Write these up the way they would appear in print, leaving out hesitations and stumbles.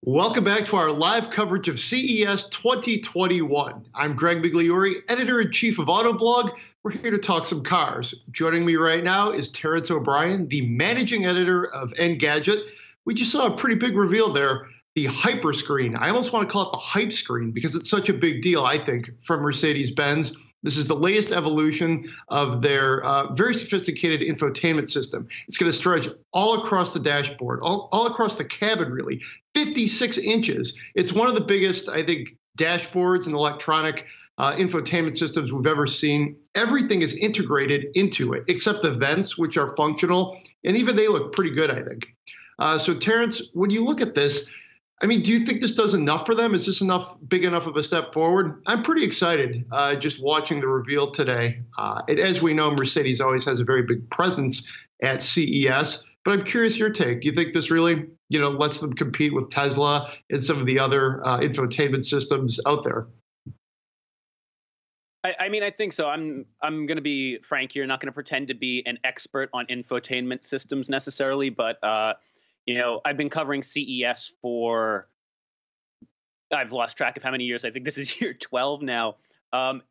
Welcome back to our live coverage of CES 2021. I'm Greg Migliori, Editor-in-Chief of Autoblog. We're here to talk some cars. Joining me right now is Terrence O'Brien, the Managing Editor of Engadget. We just saw a pretty big reveal there, the Hyperscreen. I almost want to call it the Hype Screen because it's such a big deal, I think, from Mercedes-Benz. This is the latest evolution of their very sophisticated infotainment system. It's going to stretch all across the dashboard, all across the cabin, really, 56 inches. It's one of the biggest, I think, dashboards and electronic infotainment systems we've ever seen. Everything is integrated into it, except the vents, which are functional, and even they look pretty good, I think. So, Terrence, when you look at this, I mean, do you think this does enough for them? Is this big enough of a step forward? I'm pretty excited just watching the reveal today. As we know, Mercedes always has a very big presence at CES, but I'm curious your take. Do you think this really, lets them compete with Tesla and some of the other infotainment systems out there? I mean, I think so. I'm going to be frank here, not going to pretend to be an expert on infotainment systems necessarily, but I've been covering CES for, I've lost track of how many years. I think this is year 12 now.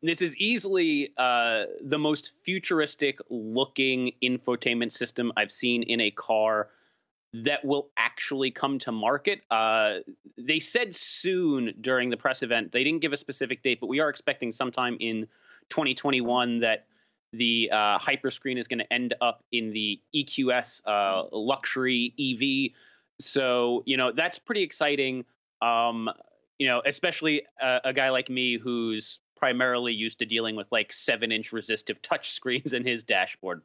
This is easily the most futuristic looking infotainment system I've seen in a car that will actually come to market. They said soon during the press event. They didn't give a specific date, but we are expecting sometime in 2021 that the Hyperscreen is going to end up in the EQS luxury EV. So, that's pretty exciting, especially a guy like me who's primarily used to dealing with like 7-inch resistive touch screens in his dashboard.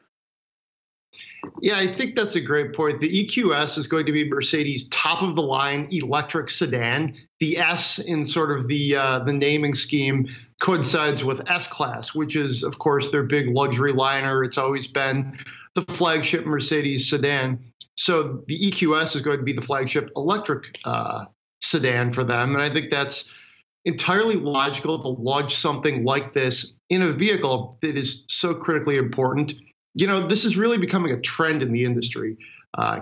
Yeah, I think that's a great point. The EQS is going to be Mercedes' top-of-the-line electric sedan. The S in sort of the naming scheme coincides with S-Class, which is, of course, their big luxury liner. It's always been the flagship Mercedes sedan. So the EQS is going to be the flagship electric sedan for them. And I think that's entirely logical to launch something like this in a vehicle that is so critically important. This is really becoming a trend in the industry.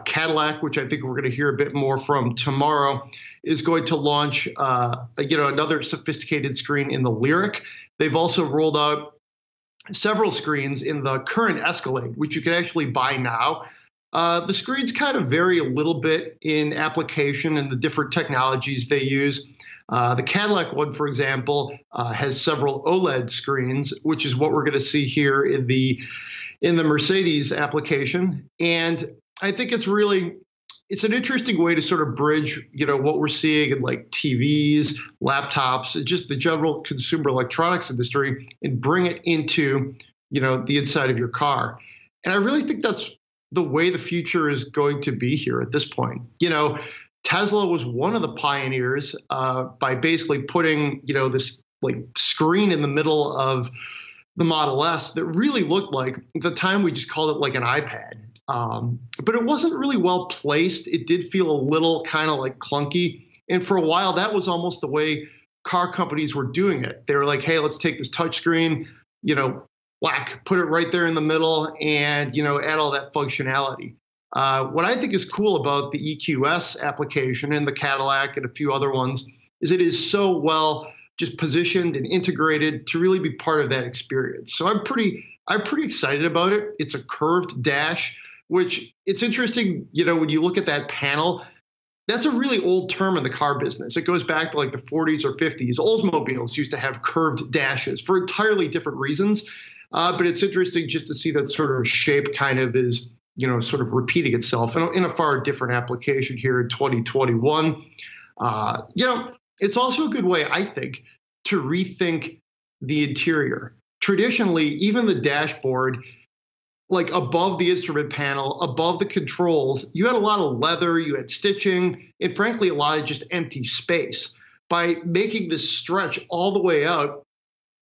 Cadillac, which I think we're going to hear a bit more from tomorrow, is going to launch, another sophisticated screen in the Lyriq. They've also rolled out several screens in the current Escalade, which you can actually buy now. The screens kind of vary a little bit in application and the different technologies they use. The Cadillac one, for example, has several OLED screens, which is what we're going to see here in the Mercedes application. And I think it's an interesting way to sort of bridge, what we're seeing in like TVs, laptops, and just the general consumer electronics industry and bring it into, the inside of your car. And I really think that's the way the future is going to be here at this point. Tesla was one of the pioneers by basically putting, this like screen in the middle of the Model S that really looked like, at the time we just called it like an iPad. But it wasn't really well placed. It did feel a little kind of like clunky. And for a while, that was almost the way car companies were doing it. They were like, hey, let's take this touchscreen, whack, put it right there in the middle and, add all that functionality. What I think is cool about the EQS application and the Cadillac and a few other ones is it is so well just positioned and integrated to really be part of that experience. So I'm pretty excited about it. It's a curved dash, which it's interesting, when you look at that panel, that's a really old term in the car business. It goes back to like the 40s or 50s. Oldsmobiles used to have curved dashes for entirely different reasons. But it's interesting just to see that sort of shape kind of is, sort of repeating itself in a far different application here in 2021. It's also a good way, I think, to rethink the interior. Traditionally, even the dashboard, like above the instrument panel, above the controls, you had a lot of leather, you had stitching, and frankly, a lot of just empty space. By making this stretch all the way out,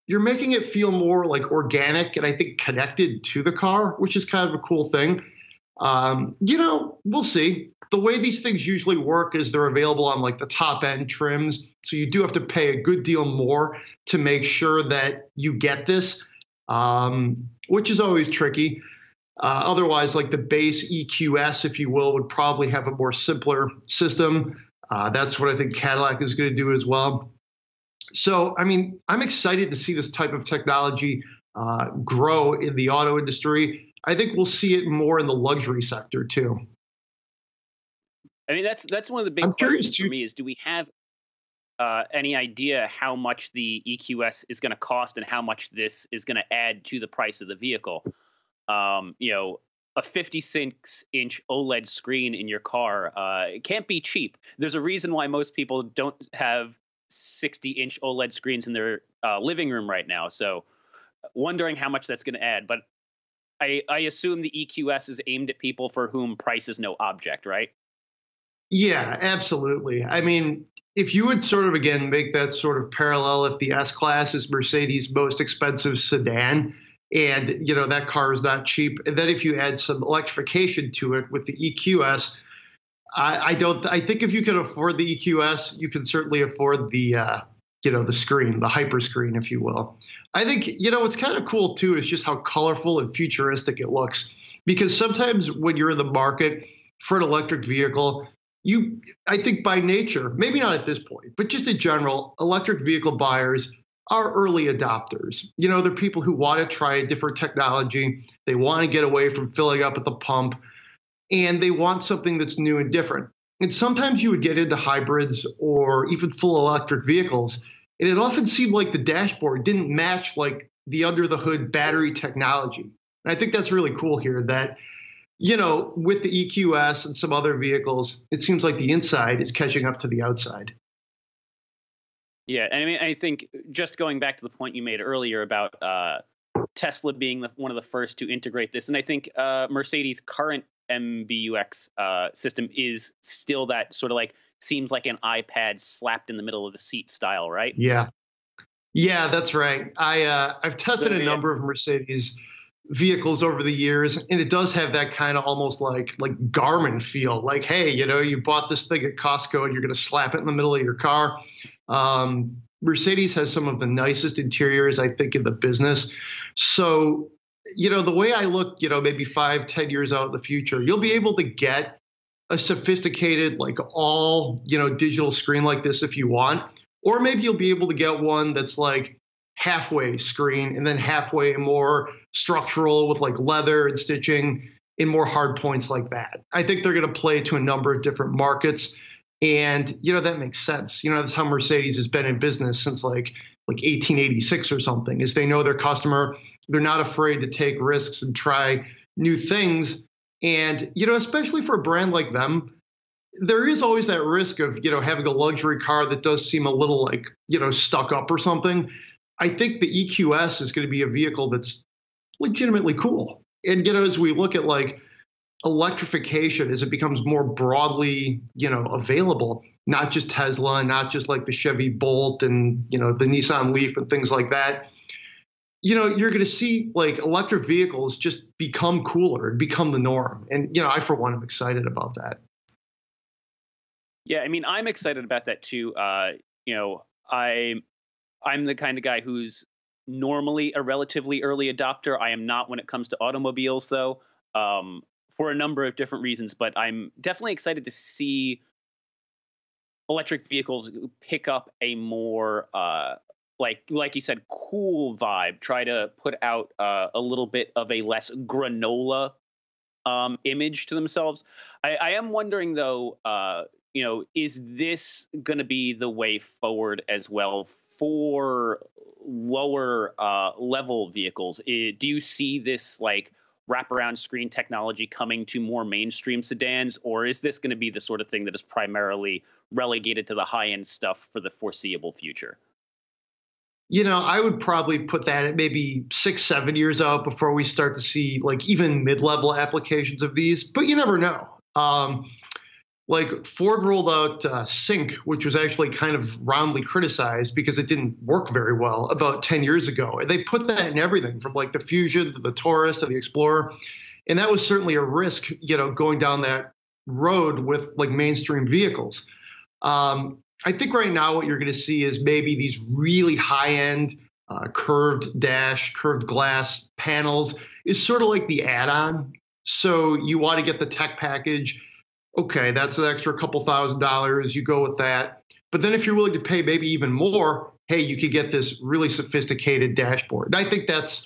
you're making it feel more like organic and I think connected to the car, which is kind of a cool thing. We'll see. The way these things usually work is they're available on like the top end trims. So you do have to pay a good deal more to make sure that you get this, which is always tricky. Otherwise, like the base EQS, if you will, would probably have a more simpler system. That's what I think Cadillac is going to do as well. So, I mean, I'm excited to see this type of technology grow in the auto industry. I think we'll see it more in the luxury sector too. I mean, that's one of the big questions for me is, do we have any idea how much the EQS is going to cost and how much this is going to add to the price of the vehicle? You know, a 56-inch OLED screen in your car, it can't be cheap. There's a reason why most people don't have 60-inch OLED screens in their living room right now. So wondering how much that's going to add. But I assume the EQS is aimed at people for whom price is no object, right? Yeah, absolutely. I mean, if you would sort of, again, make that sort of parallel, if the S-Class is Mercedes' most expensive sedan, and, you know, that car is not cheap, and then if you add some electrification to it with the EQS, I think if you can afford the EQS, you can certainly afford the, you know, the screen, the hyperscreen, if you will. I think, you know, what's kind of cool too is just how colorful and futuristic it looks. Because sometimes when you're in the market for an electric vehicle, I think by nature, maybe not at this point, but just in general, electric vehicle buyers are early adopters. You know, they're people who want to try a different technology. They want to get away from filling up at the pump, and they want something that's new and different. And sometimes you would get into hybrids or even full electric vehicles, and it often seemed like the dashboard didn't match like the under the hood battery technology. And I think that's really cool here that, you know, with the EQS and some other vehicles, it seems like the inside is catching up to the outside. Yeah, and I mean, I think just going back to the point you made earlier about Tesla being one of the first to integrate this, and I think Mercedes' current MBUX system is still that sort of like, seems like an iPad slapped in the middle of the seat style, right? Yeah, that's right. I've tested a number of Mercedes vehicles over the years, and it does have that kind of almost like Garmin feel. Like, hey, you know, you bought this thing at Costco and you're going to slap it in the middle of your car. Mercedes has some of the nicest interiors, I think, in the business. So, you know, the way I look, you know, maybe 5-10 years out in the future, you'll be able to get a sophisticated, like all, you know, digital screen like this if you want, or maybe you'll be able to get one that's like halfway screen and then halfway more structural with like leather and stitching in more hard points like that. I think they're going to play to a number of different markets. And, you know, that makes sense. You know, that's how Mercedes has been in business since like 1886 or something, is they know their customer. They're not afraid to take risks and try new things. And, you know, especially for a brand like them, there is always that risk of, you know, having a luxury car that does seem a little like, you know, stuck up or something. I think the EQS is going to be a vehicle that's legitimately cool. And, you know, as we look at like electrification, as it becomes more broadly, you know, available, not just Tesla, not just like the Chevy Bolt and, you know, the Nissan Leaf and things like that, you know, you're going to see like electric vehicles just become cooler and become the norm. And, you know, I, for one, am excited about that. Yeah, I mean, I'm excited about that too. You know, I'm the kind of guy who's normally a relatively early adopter. I am not when it comes to automobiles, though, for a number of different reasons. But I'm definitely excited to see electric vehicles pick up a more, like you said, cool vibe. Try to put out a little bit of a less granola image to themselves. I am wondering, though, you know, is this going to be the way forward as well for lower level vehicles? Do you see this like wraparound screen technology coming to more mainstream sedans, or is this going to be the sort of thing that is primarily relegated to the high end stuff for the foreseeable future? You know, I would probably put that at maybe 6-7 years out before we start to see like even mid-level applications of these, but you never know. Like Ford rolled out Sync, which was actually kind of roundly criticized because it didn't work very well about 10 years ago. And they put that in everything from like the Fusion to the Taurus to the Explorer. And that was certainly a risk, you know, going down that road with like mainstream vehicles. I think right now what you're going to see is maybe these really high-end curved dash, curved glass panels is sort of like the add-on. So you want to get the tech package Okay, that's an extra couple $1,000. You go with that. But then if you're willing to pay maybe even more, hey, you could get this really sophisticated dashboard. And I think that's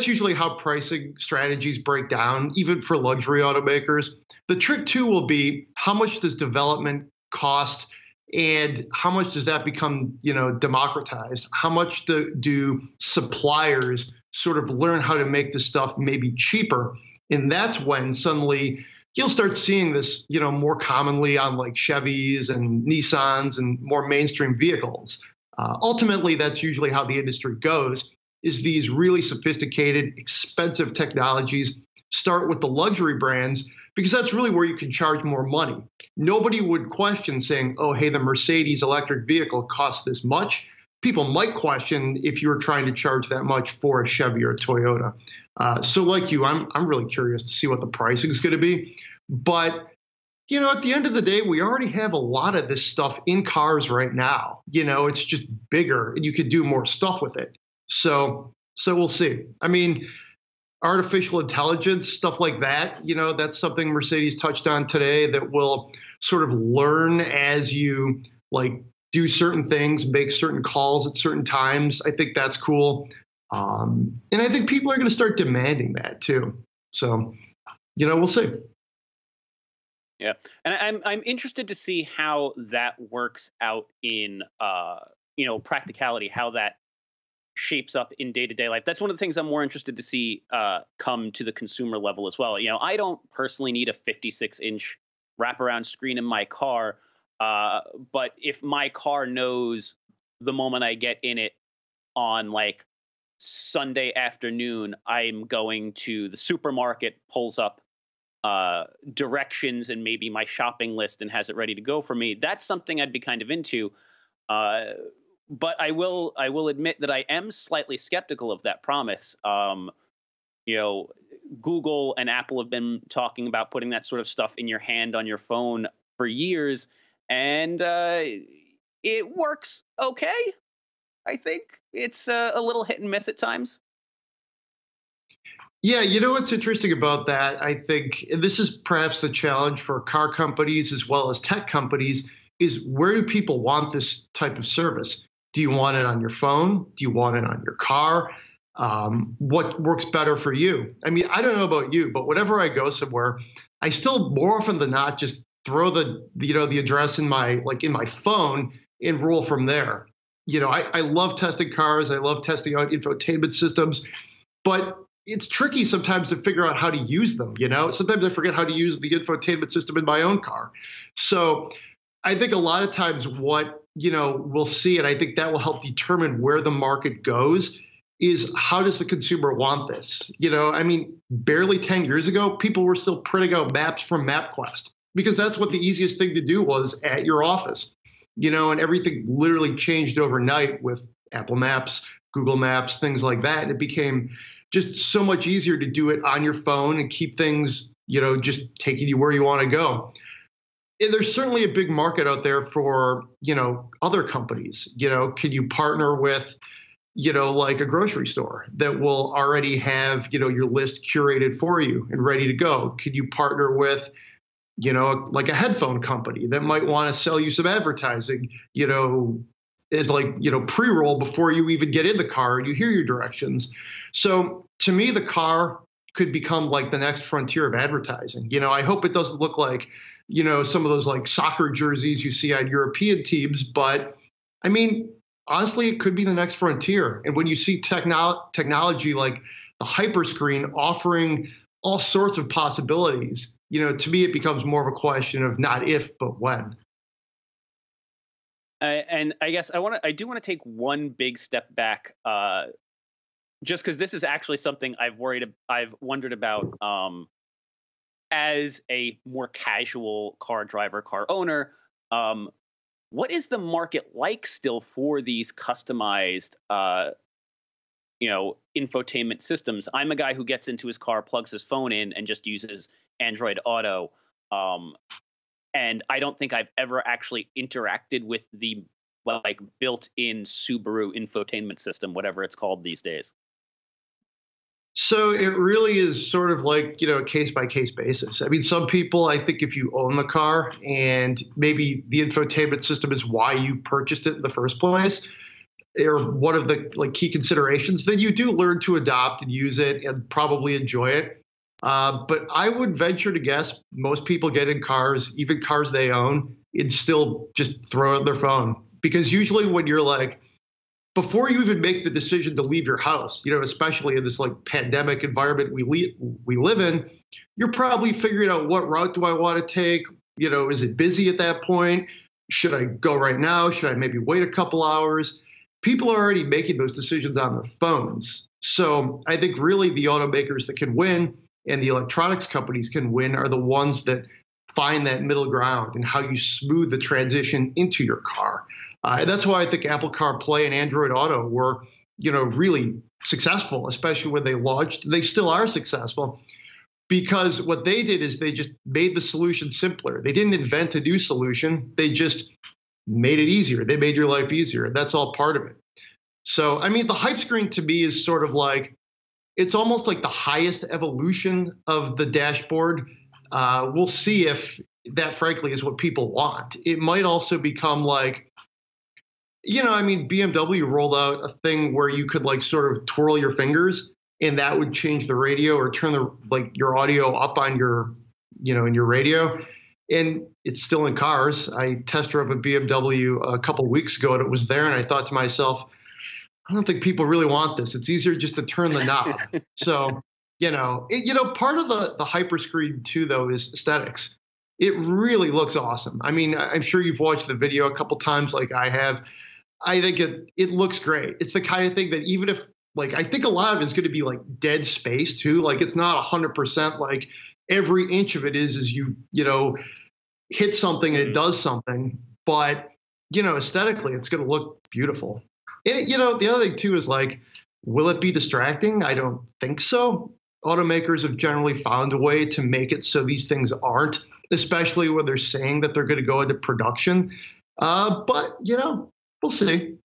usually how pricing strategies break down, even for luxury automakers. The trick too will be how much does development cost and how much does that become, democratized? How much do suppliers sort of learn how to make this stuff maybe cheaper? And that's when suddenly you'll start seeing this, more commonly on like Chevys and Nissans and more mainstream vehicles. Ultimately, that's usually how the industry goes, is these really sophisticated, expensive technologies start with the luxury brands because that's really where you can charge more money. Nobody would question saying, oh, hey, the Mercedes electric vehicle costs this much. People might question if you were trying to charge that much for a Chevy or a Toyota. So like you, I'm really curious to see what the pricing is going to be. But, at the end of the day, we already have a lot of this stuff in cars right now. It's just bigger and you could do more stuff with it. So we'll see. I mean, artificial intelligence, stuff like that, that's something Mercedes touched on today that will sort of learn as you like do certain things, make certain calls at certain times. I think that's cool. And I think people are going to start demanding that too. So, we'll see. Yeah, and I'm interested to see how that works out in practicality, how that shapes up in day-to-day life. That's one of the things I'm more interested to see come to the consumer level as well. I don't personally need a 56-inch wraparound screen in my car, but if my car knows the moment I get in it on like Sunday afternoon, I'm going to the supermarket, pulls up directions and maybe my shopping list and has it ready to go for me, that's something I'd be kind of into. But I will admit that I am slightly skeptical of that promise. Google and Apple have been talking about putting that sort of stuff in your hand on your phone for years, and it works okay. I think it's a little hit and miss at times. Yeah, what's interesting about that, I think, and this is perhaps the challenge for car companies as well as tech companies, is where do people want this type of service? Do you want it on your phone? Do you want it on your car? What works better for you? I mean, I don't know about you, but whenever I go somewhere, I still more often than not just throw the address in my phone and roll from there. I love testing cars. I love testing out infotainment systems, but it's tricky sometimes to figure out how to use them. Sometimes I forget how to use the infotainment system in my own car. So I think a lot of times what, we'll see, and I think that will help determine where the market goes, is how does the consumer want this? I mean, barely 10 years ago, people were still printing out maps from MapQuest because that's what the easiest thing to do was at your office, and everything literally changed overnight with Apple Maps, Google Maps, things like that. And it became just so much easier to do it on your phone and keep things, just taking you where you want to go. And there's certainly a big market out there for, other companies. Can you partner with, like a grocery store that will already have, your list curated for you and ready to go? Could you partner with, like a headphone company that might want to sell you some advertising, is like, pre-roll before you even get in the car and you hear your directions. So to me, the car could become like the next frontier of advertising. I hope it doesn't look like, some of those like soccer jerseys you see on European teams, but I mean, honestly, it could be the next frontier. And when you see technology like the Hyperscreen offering all sorts of possibilities, to me, it becomes more of a question of not if, but when. And I guess I do want to take one big step back, just because this is actually something I've wondered about as a more casual car driver, car owner. What is the market like still for these customized, infotainment systems? I'm a guy who gets into his car, plugs his phone in, and just uses Android Auto. And I don't think I've ever actually interacted with the built-in Subaru infotainment system, whatever it's called these days. So it really is sort of like, a case by case basis. I mean, some people, I think if you own the car and maybe the infotainment system is why you purchased it in the first place, or one of the like key considerations, then you do learn to adopt and use it and probably enjoy it. But I would venture to guess most people get in cars, even cars they own, and still just throw out their phone. Because usually when you're like, before you even make the decision to leave your house, especially in this like pandemic environment we live in, you're probably figuring out what route do I want to take? Is it busy at that point? Should I go right now? Should I maybe wait a couple hours? People are already making those decisions on their phones. So I think really the automakers that can win and the electronics companies can win are the ones that find that middle ground and how you smooth the transition into your car. And that's why I think Apple CarPlay and Android Auto were, really successful, especially when they launched. They still are successful because what they did is they just made the solution simpler. They didn't invent a new solution. They just made it easier. They made your life easier. That's all part of it. So, I mean, the Hyperscreen to me is sort of like, it's almost like the highest evolution of the dashboard. We'll see if that, frankly, is what people want. It might also become like, I mean, BMW rolled out a thing where you could like sort of twirl your fingers and that would change the radio or turn your audio up on your, in your radio. And it's still in cars. I test drove a BMW a couple of weeks ago and it was there. And I thought to myself, I don't think people really want this. It's easier just to turn the knob. So, part of the Hyperscreen too, though, is aesthetics. It really looks awesome. I mean, I'm sure you've watched the video a couple times like I have. I think it looks great. It's the kind of thing that even if like, I think a lot of it is going to be like dead space too. Like it's not 100% like every inch of it is you hit something and it does something, but aesthetically it's going to look beautiful. And, the other thing too is like, will it be distracting? I don't think so. Automakers have generally found a way to make it so these things aren't, especially when they're saying that they're going to go into production. But we'll see.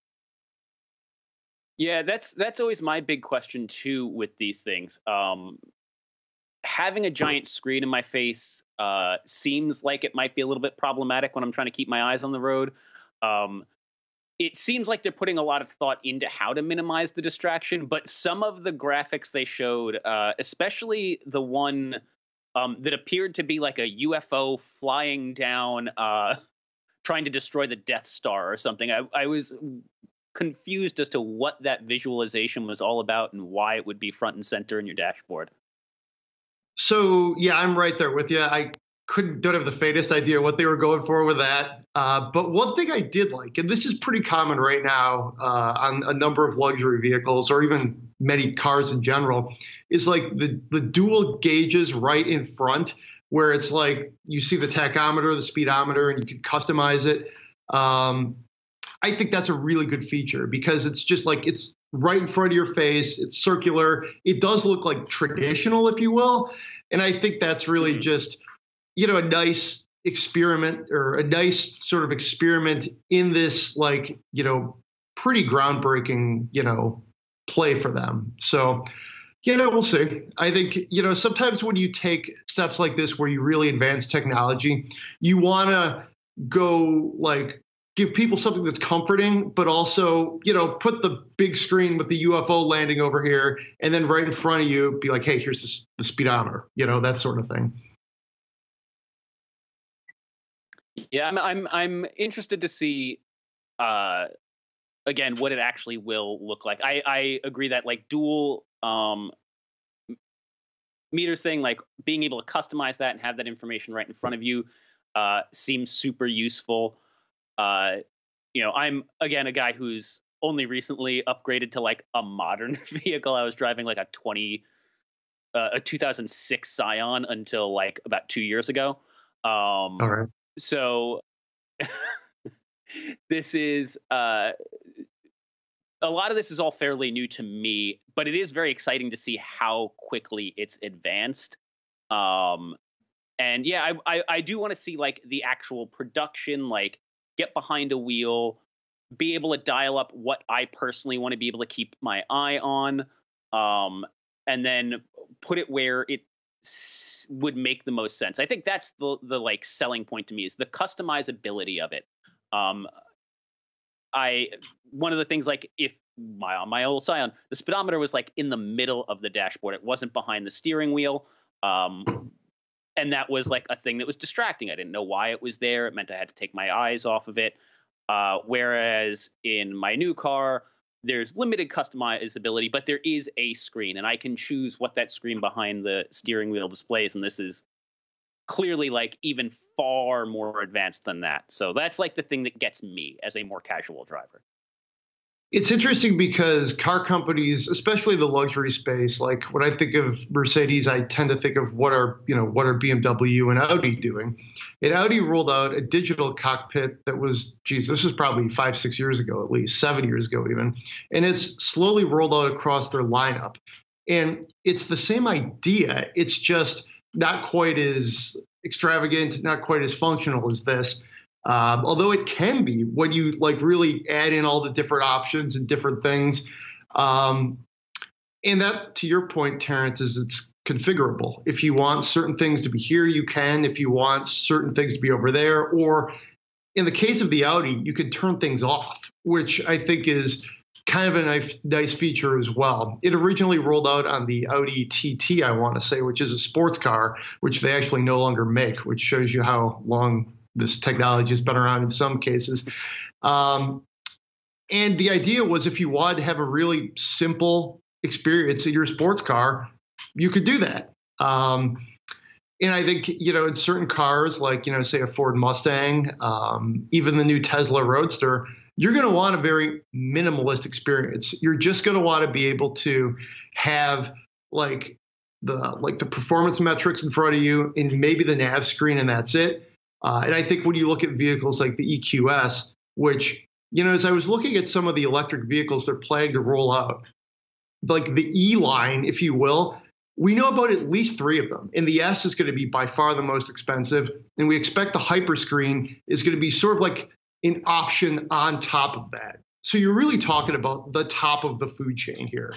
Yeah, that's always my big question too with these things. Having a giant screen in my face seems like it might be a little bit problematic when I'm trying to keep my eyes on the road. It seems like they're putting a lot of thought into how to minimize the distraction, but some of the graphics they showed, especially the one that appeared to be like a UFO flying down, trying to destroy the Death Star or something. I was confused as to what that visualization was all about and why it would be front and center in your dashboard. So yeah, I'm right there with you. I don't have the faintest idea what they were going for with that. But one thing I did like, and this is pretty common right now on a number of luxury vehicles or even many cars in general, is like the dual gauges right in front, where it's like you see the tachometer, the speedometer, and you can customize it. I think that's a really good feature because it's just like it's right in front of your face. It's circular. It does look like traditional, if you will. And I think that's really just, a nice experiment or a nice sort of experiment in this, like, pretty groundbreaking, play for them. So, we'll see. I think, sometimes when you take steps like this where you really advance technology, you want to go like give people something that's comforting, but also, put the big screen with the UFO landing over here and then right in front of you, be like, hey, here's the speedometer, that sort of thing. Yeah, I'm interested to see, again, what it actually will look like. I agree that like dual meter thing, like being able to customize that and have that information right in front of you, seems super useful. I'm again a guy who's only recently upgraded to like a modern vehicle. I was driving like a 2006 Scion until like about 2 years ago. All right. So this is a lot of this is all fairly new to me, but it is very exciting to see how quickly it's advanced. And yeah, I do want to see like the actual production, like get behind a wheel, be able to dial up what I personally want to be able to keep my eye on. and then put it where it would make the most sense. I think that's the like selling point to me, is the customizability of it. One of the things, like, if my old Scion, the speedometer was like in the middle of the dashboard. It wasn't behind the steering wheel. And that was like a thing that was distracting. I didn't know why it was there. It meant I had to take my eyes off of it. Whereas in my new car, there's limited customizability, but there is a screen, and I can choose what that screen behind the steering wheel displays. And this is clearly like even far more advanced than that. So that's like the thing that gets me as a more casual driver. It's interesting because car companies, especially the luxury space, like when I think of Mercedes, I tend to think of what are BMW and Audi doing. And Audi rolled out a digital cockpit that was, this was probably 5-6 years ago, at least 7 years ago even. And it's slowly rolled out across their lineup. And it's the same idea. It's just not quite as extravagant, not quite as functional as this. Although it can be when you like really add in all the different options and different things. And that, to your point, Terrence, is it's configurable. If you want certain things to be here, you can. If you want certain things to be over there, or in the case of the Audi, you could turn things off, which I think is kind of a nice feature as well. It originally rolled out on the Audi TT, I want to say, which is a sports car, which they actually no longer make, which shows you how long this technology has been around in some cases. And the idea was, if you wanted to have a really simple experience in your sports car, you could do that. And I think, in certain cars, like, say a Ford Mustang, even the new Tesla Roadster, you're going to want a very minimalist experience. You're just going to want to be able to have the performance metrics in front of you and maybe the nav screen, and that's it. And I think when you look at vehicles like the EQS, which, as I was looking at some of the electric vehicles they're planning to roll out, like the E line, if you will, we know about at least 3 of them. And the S is going to be by far the most expensive. And we expect the Hyperscreen is going to be sort of like an option on top of that. So you're really talking about the top of the food chain here.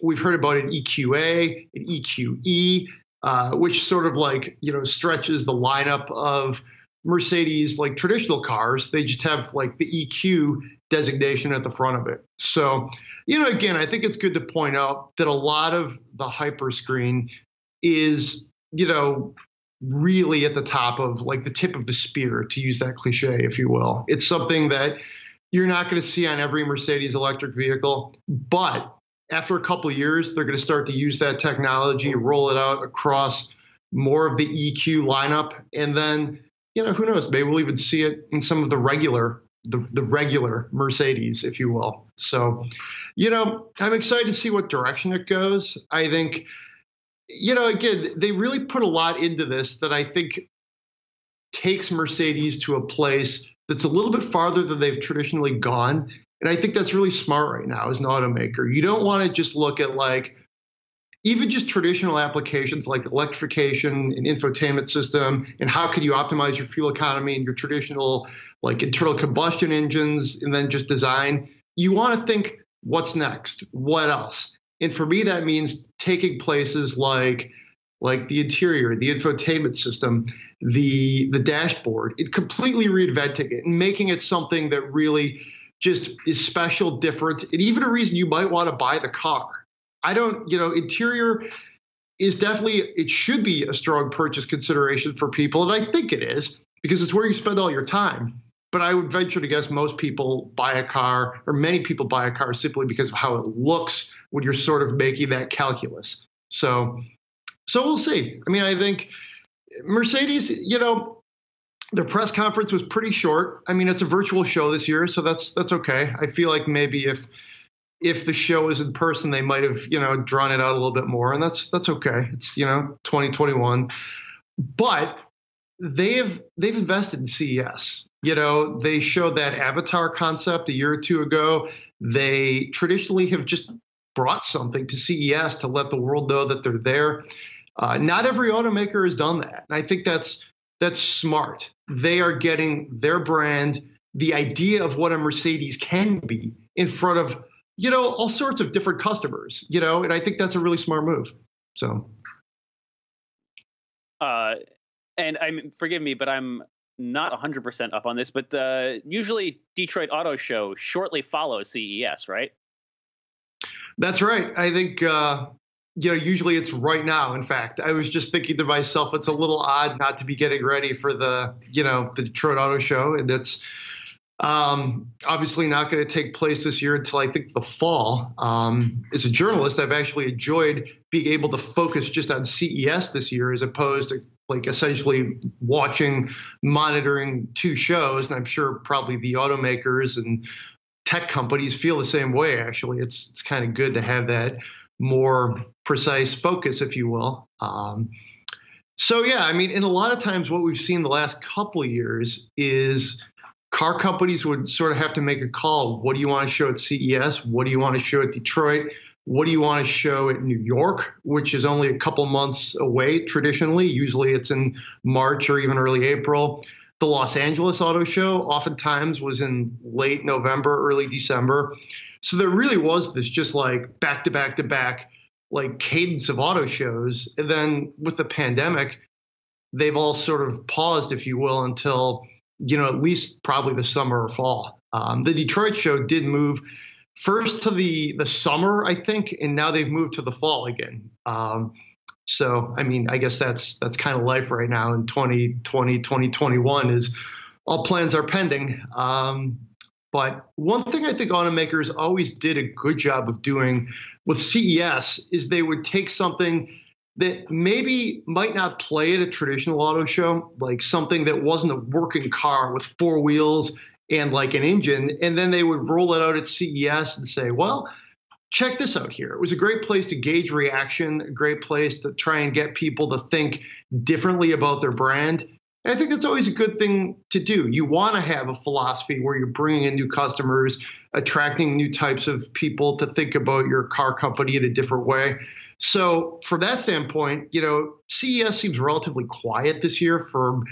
We've heard about an EQA, an EQE, which sort of like, stretches the lineup of Mercedes, like traditional cars. They just have like the EQ designation at the front of it. So, again, I think it's good to point out that a lot of the Hyperscreen is, really at the top of like the tip of the spear, to use that cliche, if you will. It's something that you're not going to see on every Mercedes electric vehicle, but after a couple of years, they're going to start to use that technology, roll it out across more of the EQ lineup. And then, who knows, maybe we'll even see it in some of the regular Mercedes, if you will. So, I'm excited to see what direction it goes. I think, again, they really put a lot into this that I think takes Mercedes to a place that's a little bit farther than they've traditionally gone. And I think that's really smart right now as an automaker. You don't want to just look at like even just traditional applications like electrification and infotainment system, and how could you optimize your fuel economy and your traditional like internal combustion engines, and then just design. You want to think, what's next? What else? And for me, that means taking places like the interior, the infotainment system, the dashboard, and completely reinventing it and making it something that really just is special, different, and even a reason you might want to buy the car. Interior is definitely, it should be a strong purchase consideration for people. And I think it is, because it's where you spend all your time. But I would venture to guess most people buy a car, or many people buy a car simply because of how it looks when you're sort of making that calculus. So we'll see. I mean, I think Mercedes, their press conference was pretty short. I mean, it's a virtual show this year, so that's okay. I feel like maybe if the show is in person, they might have, drawn it out a little bit more, and that's okay. It's, 2021. But they've invested in CES. They showed that Avatar concept a year or two ago. They traditionally have just brought something to CES to let the world know that they're there. Not every automaker has done that. And I think that's smart. They are getting their brand, the idea of what a Mercedes can be, in front of all sorts of different customers, and I think that's a really smart move. So. And forgive me, but I'm not 100% up on this, but usually Detroit Auto Show shortly follows CES, right? That's right. I think, usually it's right now. In fact, I was just thinking to myself, it's a little odd not to be getting ready for the Detroit Auto Show. And that's obviously not going to take place this year until I think the fall. As a journalist, I've actually enjoyed being able to focus just on CES this year as opposed to like essentially monitoring two shows. And I'm sure probably the automakers and tech companies feel the same way. Actually, it's kind of good to have that more precise focus, if you will. So yeah, I mean, and a lot of times what we've seen the last couple of years is car companies would sort of have to make a call. What do you want to show at CES? What do you want to show at Detroit? What do you want to show at New York, which is only a couple months away traditionally? Usually it's in March or even early April. The Los Angeles Auto Show oftentimes was in late November, early December. So there really was this just like back to back to back, like cadence of auto shows. And then with the pandemic, they've all sort of paused, if you will, until, at least probably the summer or fall. The Detroit show did move first to the summer, I think, and now they've moved to the fall again. So, I mean, I guess that's kind of life right now in 2020, 2021 is all plans are pending. But one thing I think automakers always did a good job of doing with CES is they would take something that maybe might not play at a traditional auto show, like something that wasn't a working car with four wheels and like an engine, and then they would roll it out at CES and say, well, check this out here. It was a great place to gauge reaction, a great place to try and get people to think differently about their brand. And I think that's always a good thing to do. You want to have a philosophy where you're bringing in new customers, attracting new types of people to think about your car company in a different way. So from that standpoint, CES seems relatively quiet this year from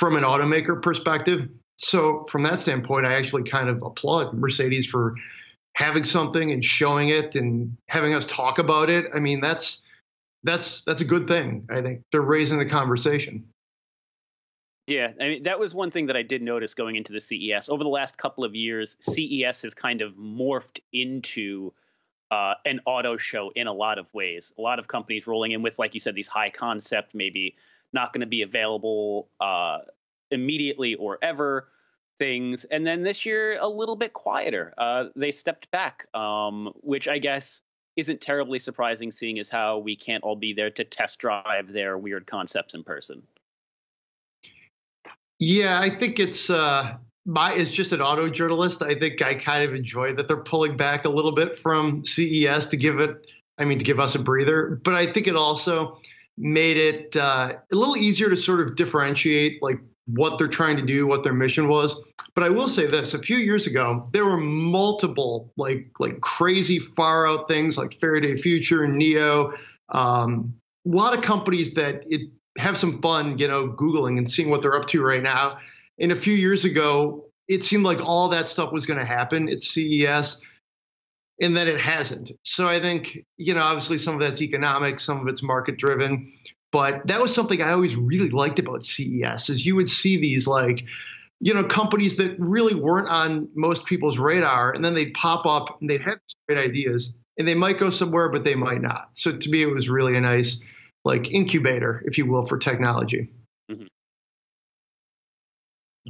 an automaker perspective. So from that standpoint, I actually kind of applaud Mercedes for having something and showing it and having us talk about it. I mean, that's a good thing. I think they're raising the conversation. Yeah, I mean, that was one thing that I did notice going into the CES. Over the last couple of years, CES has kind of morphed into an auto show in a lot of ways. A lot of companies rolling in with, like you said, these high concept, maybe not going to be available immediately or ever things. And then this year, a little bit quieter. They stepped back, which I guess isn't terribly surprising, seeing as how we can't all be there to test drive their weird concepts in person. Yeah, I think it's as just an auto journalist, I think I kind of enjoy that they're pulling back a little bit from CES to give us a breather. But I think it also made it a little easier to sort of differentiate like what they're trying to do, what their mission was. But I will say this, a few years ago, there were multiple like crazy far out things like Faraday Future and Neo. A lot of companies that have some fun, Googling and seeing what they're up to right now. And a few years ago, it seemed like all that stuff was going to happen at CES, and then it hasn't. So I think, obviously some of that's economic, some of it's market driven, but that was something I always really liked about CES is you would see these like, companies that really weren't on most people's radar, and then they'd pop up and they'd have great ideas and they might go somewhere, but they might not. So to me, it was really a nice like incubator, if you will, for technology. Mm-hmm.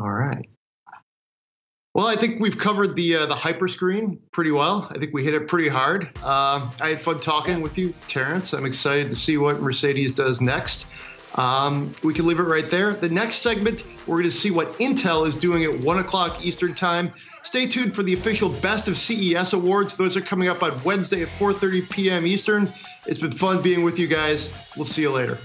All right. Well, I think we've covered the Hyperscreen pretty well. I think we hit it pretty hard. I had fun talking with you, Terrence. I'm excited to see what Mercedes does next. We can leave it right there. The next segment, we're going to see what Intel is doing at 1 o'clock Eastern Time. Stay tuned for the official Best of CES awards. Those are coming up on Wednesday at 4:30 p.m. Eastern. It's been fun being with you guys. We'll see you later.